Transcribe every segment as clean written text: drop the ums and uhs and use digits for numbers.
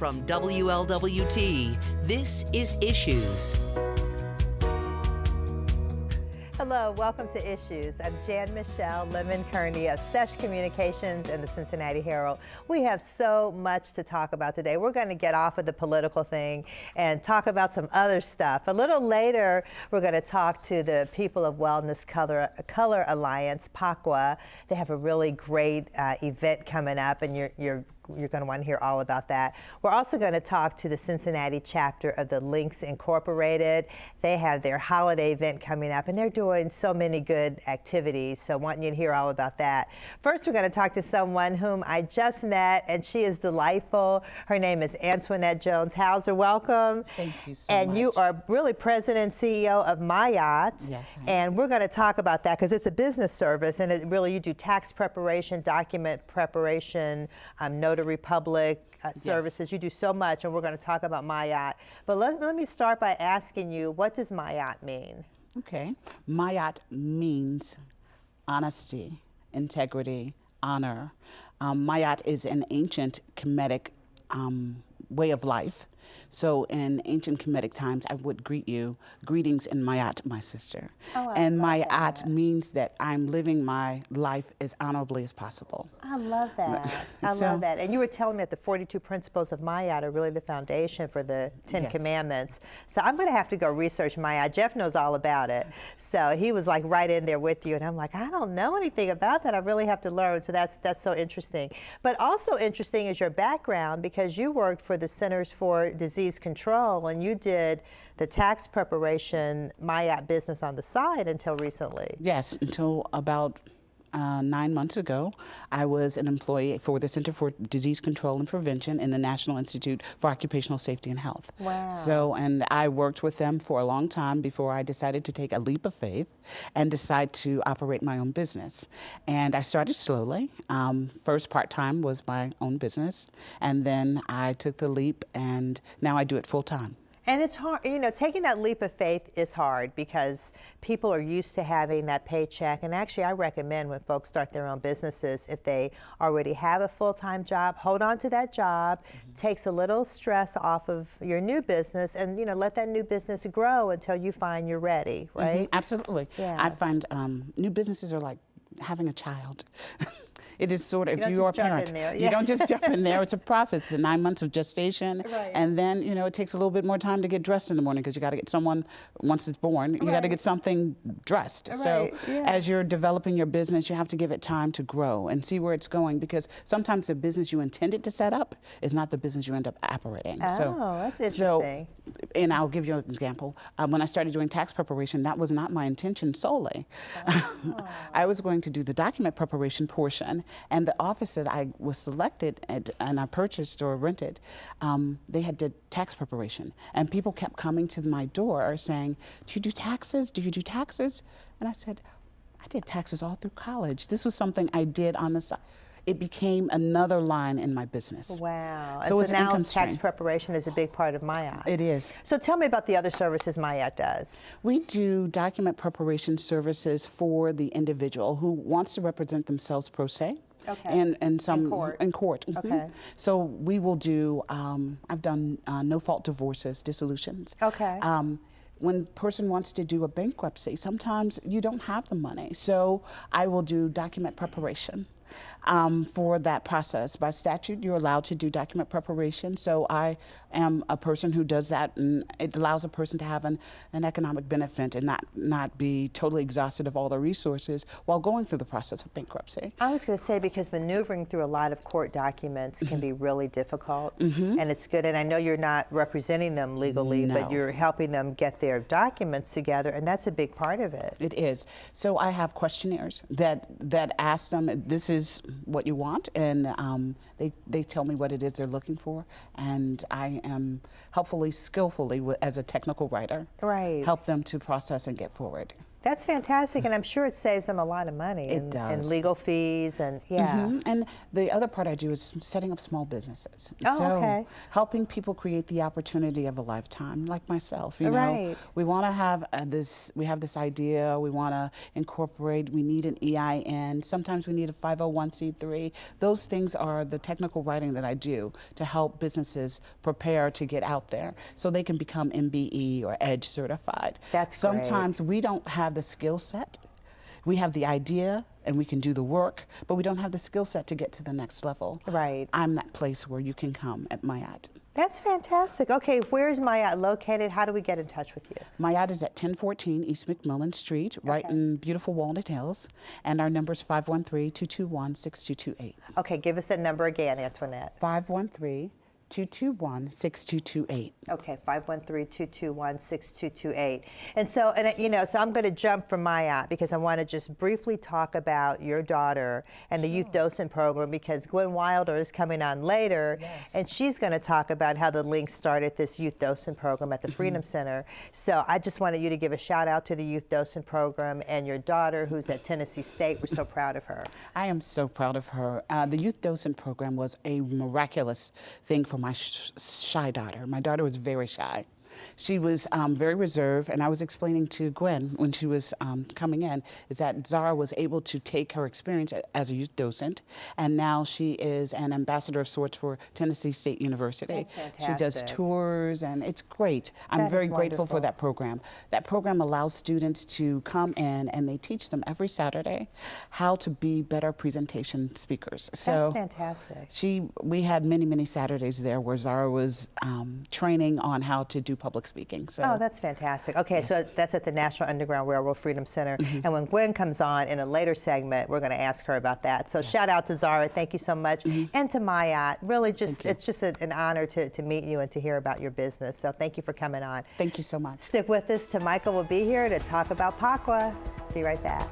From WLWT, this is Issues. Hello, welcome to Issues. I'm Jan-Michele Lemon Kearney of SESH Communications and the Cincinnati Herald. We have so much to talk about today. We're going to get off of the political thing and talk about some other stuff. A little later, we're going to talk to the People of Wellness Color Alliance, PACWA. They have a really great event coming up, and you're going to want to hear all about that. We're also going to talk to the Cincinnati chapter of the Links Incorporated. They have their holiday event coming up, and they're doing so many good activities, so wanting you to hear all about that. First, we're going to talk to someone whom I just met, and she is delightful. Her name is Antoinette Jones-Hauser. Welcome. Thank you so and much. You are really president and CEO of Mayat. Yes, I am. And we're going to talk about that because it's a business service, and it really, you do tax preparation, document preparation, notary public services. Yes. You do so much, and we're going to talk about Mayat. But let me start by asking you, what does Mayat mean? Okay. Mayat means honesty, integrity, honor. Mayat is an ancient Kemetic way of life. So in ancient Kemetic times, I would greet you, greetings in Mayat, my sister. Oh, and Mayat means that I'm living my life as honorably as possible. I love that. I love that. And you were telling me that the 42 principles of Mayat are really the foundation for the 10 Commandments. So I'm going to have to go research Mayat. Jeff knows all about it. So he was like right in there with you. And I'm like, I don't know anything about that. I really have to learn. So that's so interesting. But also interesting is your background, because you worked for the Centers for Disease Control, and you did the tax preparation Mayat business on the side until recently. Yes, until about 9 months ago, I was an employee for the Center for Disease Control and Prevention in the National Institute for Occupational Safety and Health. Wow. So, and I worked with them for a long time before I decided to take a leap of faith and decide to operate my own business. And I started slowly. First part-time was my own business, and then I took the leap, and now I do it full-time. And it's hard, you know, taking that leap of faith is hard because people are used to having that paycheck. And actually, I recommend when folks start their own businesses, if they already have a full-time job, hold on to that job, takes a little stress off of your new business, and, you know, let that new business grow until you find you're ready, right? Absolutely. Yeah. I find new businesses are like having a child. It is sort of, you if you're a parent, you don't just jump in there. It's a process. It's 9 months of gestation. Right. And then, you know, it takes a little bit more time to get dressed in the morning because you got to get someone, once it's born, you got to get something dressed. So as you're developing your business, you have to give it time to grow and see where it's going, because sometimes the business you intended to set up is not the business you end up operating. Oh, that's interesting. And I'll give you an example. When I started doing tax preparation, that was not my intention solely. Oh. I was going to do the document preparation portion, and the office that I was selected and I purchased or rented, they had did tax preparation. And people kept coming to my door saying, do you do taxes? Do you do taxes? And I said, I did taxes all through college. This was something I did on the side. It became another line in my business. Wow. So, and so now income tax stream. Preparation is a big part of Mayat. It is. So tell me about the other services Mayat does. We do document preparation services for the individual who wants to represent themselves pro se. Okay. And some in court. Okay. So we will do, I've done no-fault divorces, dissolutions. Okay. When a person wants to do a bankruptcy, sometimes you don't have the money. So I will do document preparation for that process. By statute, you're allowed to do document preparation. So I am a person who does that, and it allows a person to have an economic benefit and not be totally exhausted of all the resources while going through the process of bankruptcy. I was going to say, because maneuvering through a lot of court documents can be really difficult, and it's good, and I know you're not representing them legally, but you're helping them get their documents together, and that's a big part of it. It is. So I have questionnaires that ask them, this is what you want, and they tell me what it is they're looking for, and I skillfully, as a technical writer, help them to process and get forward. That's fantastic, and I'm sure it saves them a lot of money It does. in legal fees and And the other part I do is setting up small businesses. Oh, so okay. helping people create the opportunity of a lifetime, like myself. You know, Right. we want to have we have this idea, we want to incorporate, we need an EIN, sometimes we need a 501c3. Those things are the technical writing that I do to help businesses prepare to get out there so they can become MBE or EDGE certified. That's Sometimes we don't have the skill set. We have the idea and we can do the work, but we don't have the skill set to get to the next level. Right. I'm that place where you can come at Mayat. That's fantastic. Okay, where's Mayat located? How do we get in touch with you? Mayat is at 1014 East McMillan Street, right in beautiful Walnut Hills, and our number is 513-221-6228. Okay, give us that number again, Antoinette. 513-221-6228. Okay, 513-221-6228. And so, so I'm going to jump from Mayat because I want to just briefly talk about your daughter and the youth docent program, because Gwen Wilder is coming on later, and she's going to talk about how the Link started this youth docent program at the Freedom Center. So I just wanted you to give a shout out to the youth docent program and your daughter, who's at Tennessee State. We're so proud of her. I am so proud of her. The youth docent program was a miraculous thing for my shy daughter. My daughter was very shy. She was very reserved, and I was explaining to Gwen when she was coming in, is that Zara was able to take her experience as a youth docent, and now she is an ambassador of sorts for Tennessee State University. That's fantastic. She does tours, and it's great. I'm very grateful for that program. That program allows students to come in, and they teach them every Saturday how to be better presentation speakers. So that's fantastic. We had many, many Saturdays there where Zara was training on how to do public speaking. So. Oh, that's fantastic. Okay, so that's at the National Underground Railroad Freedom Center. And when Gwen comes on in a later segment, we're going to ask her about that. So shout out to Zara. Thank you so much. And to Mayat. Really, it's just an honor to meet you and to hear about your business. So thank you for coming on. Thank you so much. Stick with us. Michael will be here to talk about PACWA. Be right back.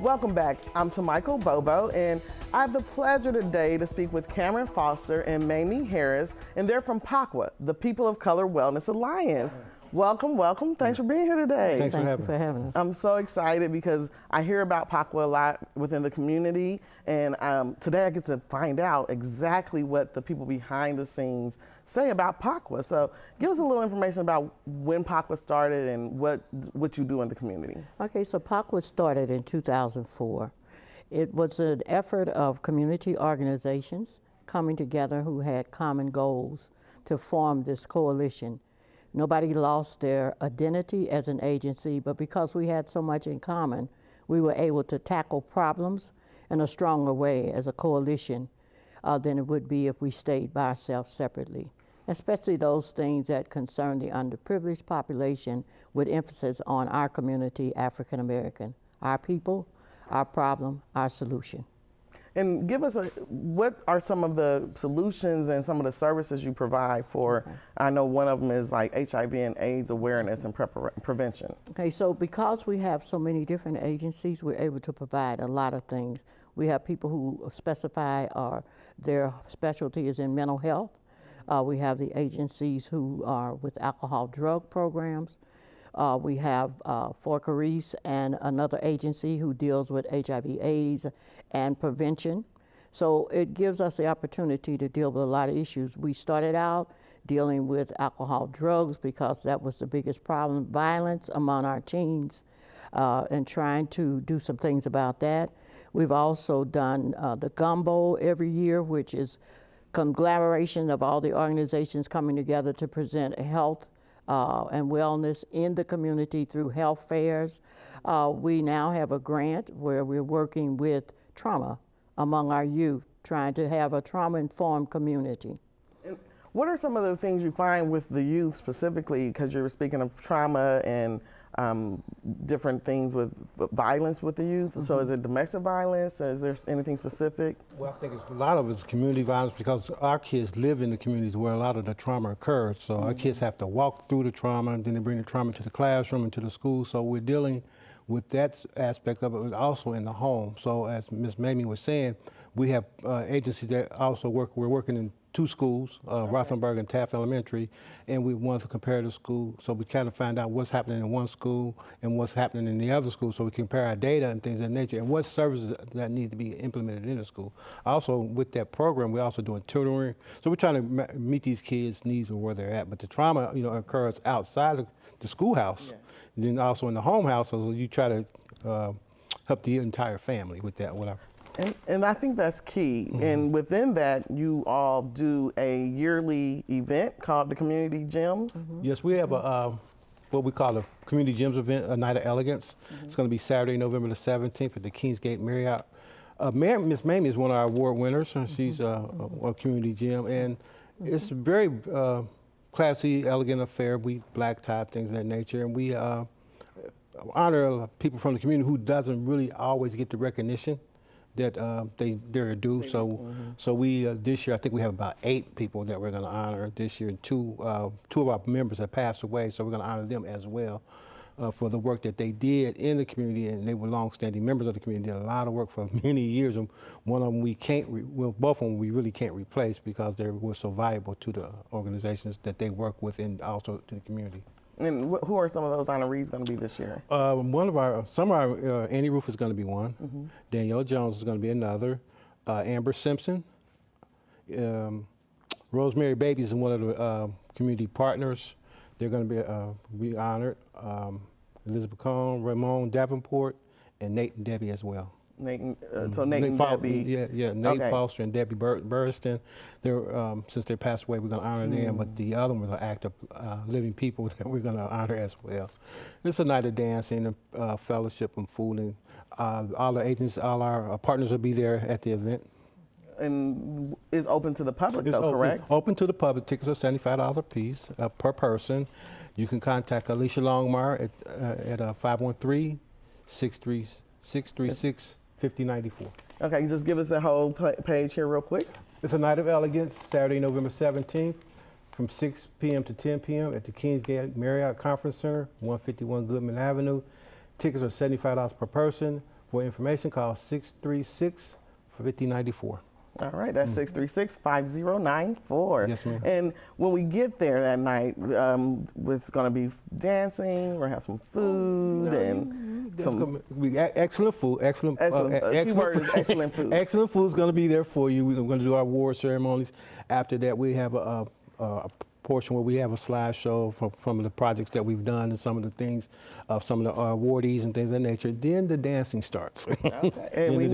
Welcome back. I'm Michael Bobo, and I have the pleasure today to speak with Cameron Foster and Mamie Harris, and they're from PACWA, the People of Color Wellness Alliance. Welcome, welcome. Thanks for being here today. Thanks for having us. I'm so excited because I hear about PACWA a lot within the community, and today I get to find out exactly what the people behind the scenes say about PACWA. So give us a little information about when PACWA started and what you do in the community. Okay, so PACWA started in 2004. It was an effort of community organizations coming together who had common goals to form this coalition. Nobody lost their identity as an agency, but because we had so much in common, we were able to tackle problems in a stronger way as a coalition than it would be if we stayed by ourselves separately, especially those things that concern the underprivileged population, with emphasis on our community, African American, our people, our problem, our solution. And give us what are some of the solutions and some of the services you provide for, I know one of them is like HIV and AIDS awareness and prevention. Okay, so because we have so many different agencies, we're able to provide a lot of things. We have people who specify their specialty is in mental health. We have the agencies who are with alcohol drug programs. We have Forcaris and another agency who deals with HIV/AIDS and prevention. So it gives us the opportunity to deal with a lot of issues. We started out dealing with alcohol drugs because that was the biggest problem, violence among our teens, and trying to do some things about that. We've also done the Gumbo every year, which is conglomeration of all the organizations coming together to present health and wellness in the community through health fairs. We now have a grant where we're working with trauma among our youth, trying to have a trauma-informed community. what are some of the things you find with the youth specifically, because you were speaking of trauma and different things with violence with the youth? So is it domestic violence? Is there anything specific? Well, I think a lot of it's community violence because our kids live in the communities where a lot of the trauma occurs. So our kids have to walk through the trauma, and then they bring the trauma to the classroom and to the school. So we're dealing with that aspect of it also in the home. So as Ms. Mamie was saying, we have agencies that also work. We're working in 2 schools, Rothenberg and Taft Elementary, and we want to compare the school. So we kind of find out what's happening in one school and what's happening in the other school, so we compare our data and things of that nature, and what services that need to be implemented in the school. Also, with that program, we're also doing tutoring. So we're trying to meet these kids' needs of where they're at. But the trauma, occurs outside of the schoolhouse, and then also in the home house. So you try to help the entire family with that. And I think that's key. And within that, you all do a yearly event called the Community Gyms. Yes, we have a what we call a Community Gyms event, a Night of Elegance. It's going to be Saturday, November the 17th at the Kingsgate Marriott. Miss Mamie is one of our award winners. She's a community gym, and it's a very classy, elegant affair. We black tie, things of that nature, and we honor people from the community who doesn't really always get the recognition that they're due. So we this year I think we have about 8 people that we're going to honor this year, and two of our members have passed away, so we're going to honor them as well for the work that they did in the community, and they were long-standing members of the community. Did a lot of work for many years, and one of them we can't, both of them we really can't replace because they were so valuable to the organizations that they work with and also to the community. And who are some of those honorees going to be this year? Some of our, Annie Roof is going to be one. Danielle Jones is going to be another. Amber Simpson. Rosemary Babies is one of the community partners. They're going to be honored. Elizabeth Cohn, Ramon Davenport, and Nate and Debbie as well. Nate and Debbie. Nate Foster and Debbie Burriston. They're since they passed away, we're going to honor them. But the other ones are active, living people that we're going to honor as well. It's a night of dancing and fellowship and food, and all the agents, all our partners will be there at the event. And it's open to the public, correct? It's open to the public. Tickets are $75 a piece per person. You can contact Alicia Longmire at 513-636-5094. Okay, just give us the whole page here real quick. It's a Night of Elegance, Saturday, November 17th, from 6 p.m. to 10 p.m. at the Kingsgate Marriott Conference Center, 151 Goodman Avenue. Tickets are $75 per person. For information, call 636-5094. All right, that's 636-5094. Yes, ma'am. And when we get there that night, it's going to be dancing. We're going to have some food and some excellent food. Excellent food. Excellent food is going to be there for you. We're going to do our award ceremonies. After that, we have a portion where we have a slideshow from the projects that we've done and some of the things of some of the awardees and things of that nature. Then the dancing starts. Okay. And we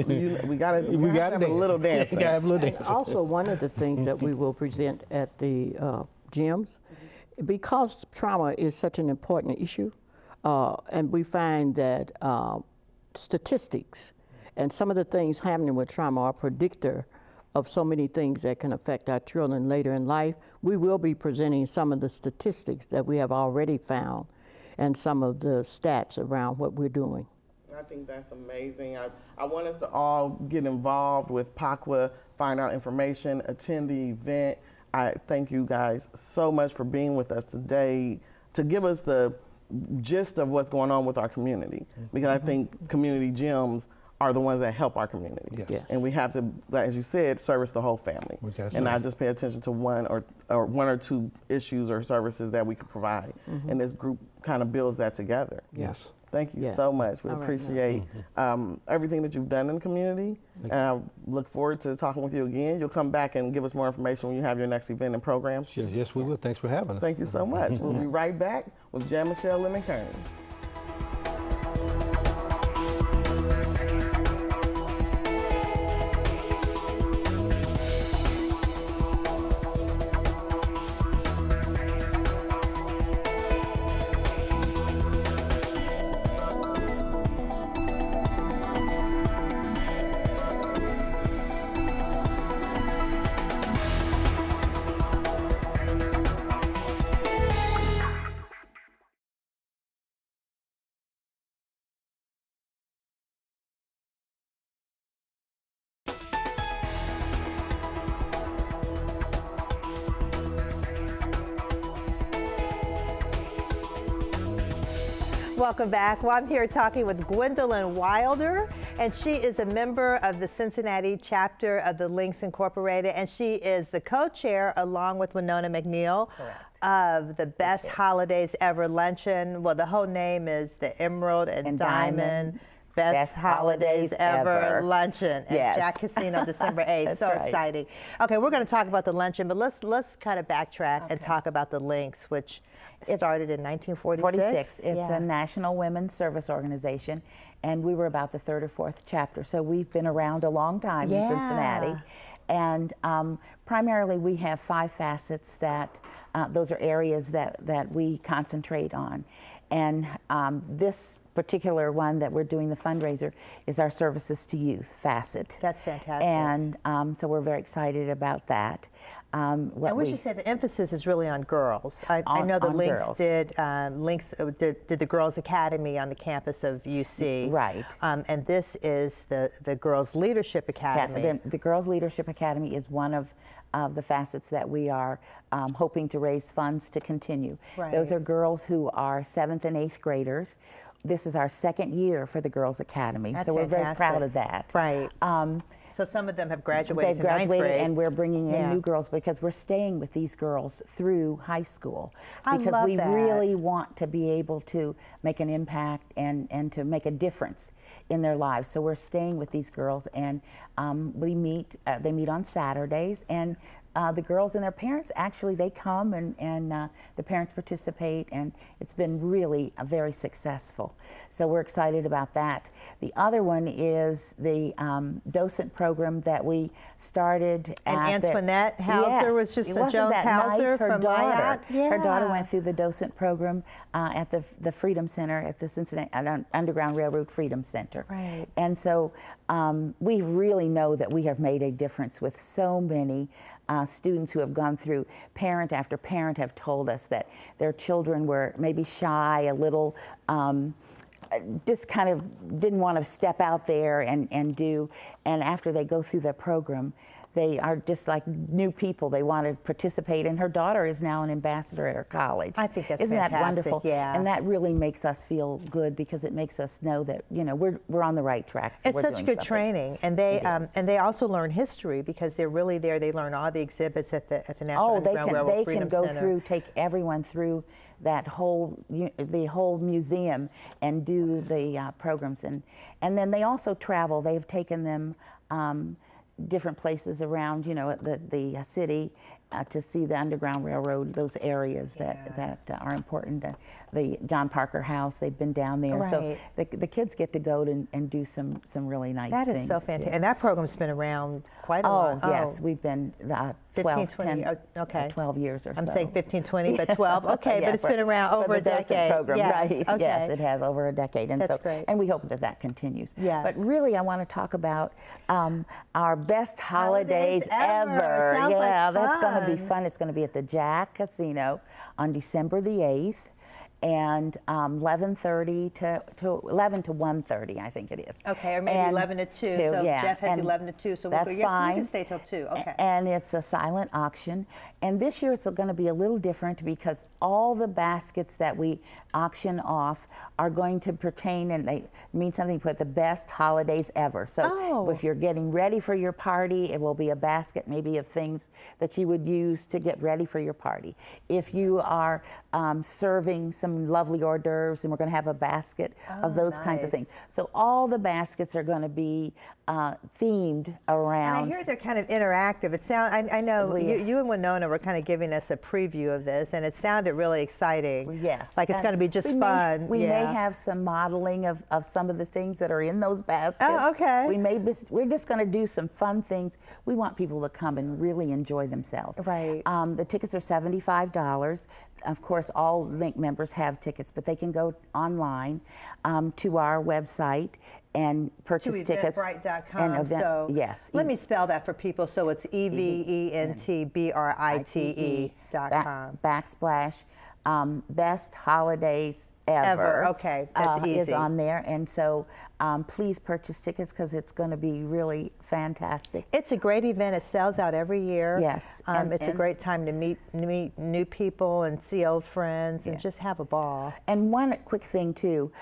got to have a little dancing. And also, one of the things that we will present at the gyms, because trauma is such an important issue, and we find that statistics and some of the things happening with trauma are a predictor of so many things that can affect our children later in life. We will be presenting some of the statistics that we have already found and some of the stats around what we're doing. I think that's amazing. I want us to all get involved with PACWA, find out information, attend the event. I thank you guys so much for being with us today to give us the gist of what's going on with our community, because I think community gyms are the ones that help our community. Yes. And we have to, as you said, service the whole family. And not just pay attention to one or two issues or services that we can provide. And this group kind of builds that together. Yes. Thank you so much. We appreciate everything that you've done in the community. And I look forward to talking with you again. You'll come back and give us more information when you have your next event and program. Yes, we will. Thanks for having us. Thank you so much. We'll be right back with Jan-Michele Lemon Kearney. Welcome back. Well, I'm here talking with Gwendolyn Wilder, and she is a member of the Cincinnati chapter of the Links Incorporated, and she is the co-chair, along with Winona McNeil, of the Best Holidays Ever Luncheon. Well, the whole name is the Emerald and Diamond Best Holidays Ever Luncheon at Jack Casino, December 8th. So exciting. Okay, we're going to talk about the luncheon, but let's kind of backtrack and talk about the Links, which started in 1946. It's a national women's service organization, and we were about the third or fourth chapter. So we've been around a long time in Cincinnati. And primarily we have 5 facets that, those are areas that we concentrate on. And this particular one that we're doing the fundraiser is our services to youth facet. That's fantastic. And so we're very excited about that. And we should say the emphasis is really on girls. I know the Links did the Girls Academy on the campus of UC. Right. And this is the Girls Leadership Academy. The Girls Leadership Academy is one of the facets that we are hoping to raise funds to continue. Right. Those are girls who are 7th and 8th graders. This is our 2nd year for the Girls Academy, so we're very proud of that. Right. So some of them have graduated. They've graduated, to 9th grade. and we're bringing in new girls because we're staying with these girls through high school. Because we really want to be able to make an impact and to make a difference in their lives. So we're staying with these girls, and they meet on Saturdays, and the girls and their parents, actually, they come and the parents participate, and it's been really very successful. So we're excited about that. The other one is the docent program that we started and Antoinette Hauser was just a Jones Hauser her from daughter. Mayat. Her daughter went through the docent program at the Freedom Center at the Cincinnati Underground Railroad Freedom Center. Right. And so we really know that we have made a difference with so many students who have gone through. Parent after parent have told us that their children were maybe shy, a little, just kind of didn't want to step out there and do. And after they go through the program, they are just like new people. They want to participate, and her daughter is now an ambassador at her college. I think that's Isn't fantastic, that wonderful? yeah. And that really makes us feel good because it makes us know that we're on the right track. It's such good training, and they also learn history because they're really there. They learn all the exhibits at the National Underground Railroad Freedom Center. Center. Take everyone through that the whole museum and do the programs, and then they also travel. They've taken them different places around, the city to see the Underground Railroad, those areas that are important. The John Parker House, they've been down there. Right. So the kids get to go and do some really nice things. That is so fantastic. And that program's been around quite a while. Oh, yes, we've been 12 years or so. I'm saying 15, 20, but 12. Okay, yeah, but it's been around over a decade. Program, yes. right? Okay. Yes, it has over a decade, and That's great. And we hope that continues. Yes. But really, I want to talk about our best holidays ever. Sounds like that's going to be fun. fun. It's going to be at the Jack Casino on December the 8th. And 11:30 to 11 to 1:30, I think it is. Okay, or maybe 11 to 2. So Jeff has 11 to 2, so that's fine. We can stay till 2. Okay. And it's a silent auction. And this year it's going to be a little different because all the baskets that we auction are going to pertain, and they mean something for the best holidays ever. So if you're getting ready for your party, it will be a basket maybe of things that you would use to get ready for your party. If you are serving some lovely hors d'oeuvres, and we're going to have a basket of those kinds of things. So all the baskets are going to be themed around. And I hear they're kind of interactive. It sound I know you and Winona were kind of giving us a preview of this, and it sounded really exciting. Yes. Like it's going to be just fun. We may have some modeling of some of the things that are in those baskets. Oh, okay. We're just going to do some fun things. We want people to come and really enjoy themselves. Right. The tickets are $75. Of course, all Link members have tickets, but they can go online to our website and purchase tickets. Eventbrite.com. So yes. Let me spell that for people. So it's EVENTBRITE.com. / Best Holidays ever. Okay, that's easy. Is on there, and so please purchase tickets because it's going to be really fantastic. It's a great event. It sells out every year. Yes, it's a great time to meet new people and see old friends and just have a ball. And one quick thing too,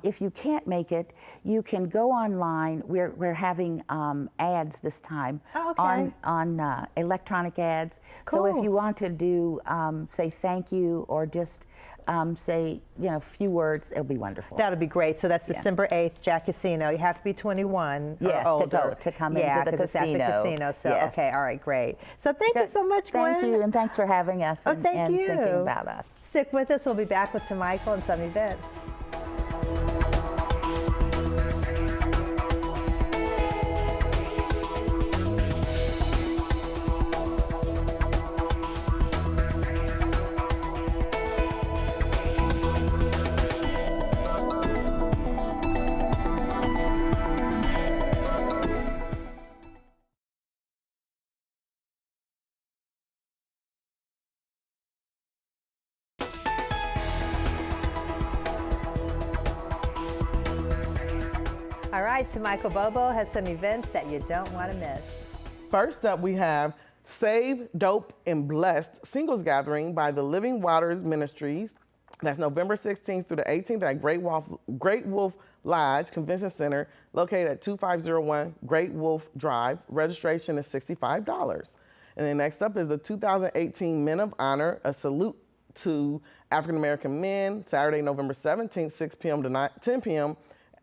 if you can't make it, you can go online. We're having ads this time on electronic ads. Cool. So if you want to do say thank you or just say a few words, it'll be wonderful. That'll be great. So that's December 8th, Jack Casino. You have to be 21 yes, or older. to go to come into the casino. It's at the casino. So okay, all right, great. So thank you Good. so much, Gwen. Thank you, and thanks for having us and thank you. thinking about us. Stick with us. We'll be back with Michael and some events. All right, so Michael Bobo has some events that you don't want to miss. First up, we have Save, Dope, and Blessed Singles Gathering by the Living Waters Ministries. That's November 16th through the 18th at Great Wolf Lodge Convention Center, located at 2501 Great Wolf Drive. Registration is $65. And then next up is the 2018 Men of Honor, a salute to African American men, Saturday, November 17th, 6 p.m. to 10 p.m.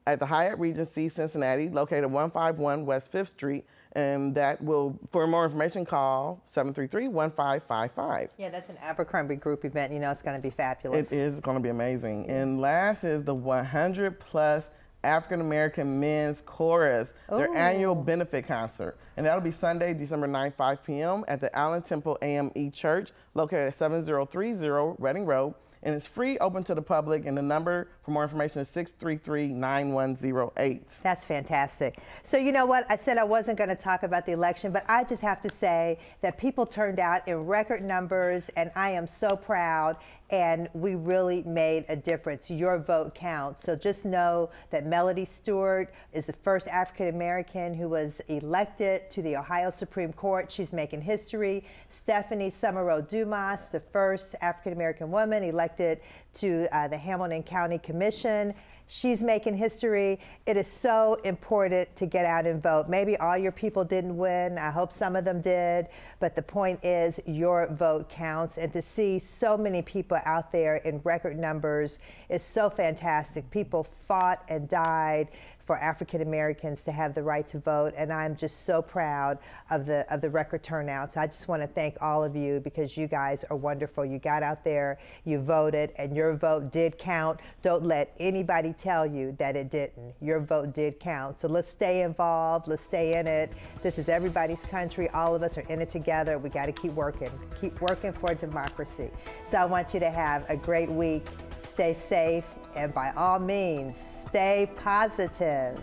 at the Hyatt Regency, Cincinnati, located 151 West 5th Street. And that will, for more information, call 733-1555. Yeah, that's an Abercrombie Group event. You know it's going to be fabulous. It is going to be amazing. And last is the 100 Plus African American Men's Chorus, their annual benefit concert. And that'll be Sunday, December 9th, 5 p.m. at the Allen Temple AME Church, located at 7030 Reading Road. And it's free, open to the public, and the number for more information is 633-9108. That's fantastic. So you know what? I said I wasn't going to talk about the election, but I just have to say that people turned out in record numbers, and I am so proud, and we really made a difference. Your vote counts. So just know that Melody Stewart is the first African American who was elected to the Ohio Supreme Court. She's making history. Stephanie Summerall Dumas, the first African American woman elected to the Hamilton County Commission. She's making history. It is so important to get out and vote. Maybe all your people didn't win. I hope some of them did. But the point is your vote counts. And to see so many people out there in record numbers is so fantastic. People fought and died for African Americans to have the right to vote, and I'm just so proud of the record turnout. So I just want to thank all of you because you guys are wonderful. You got out there, you voted, and your vote did count. Don't let anybody tell you that it didn't. Your vote did count. So let's stay involved, let's stay in it. This is everybody's country. All of us are in it together. We got to keep working for democracy. So I want you to have a great week. Stay safe, and by all means, stay positive.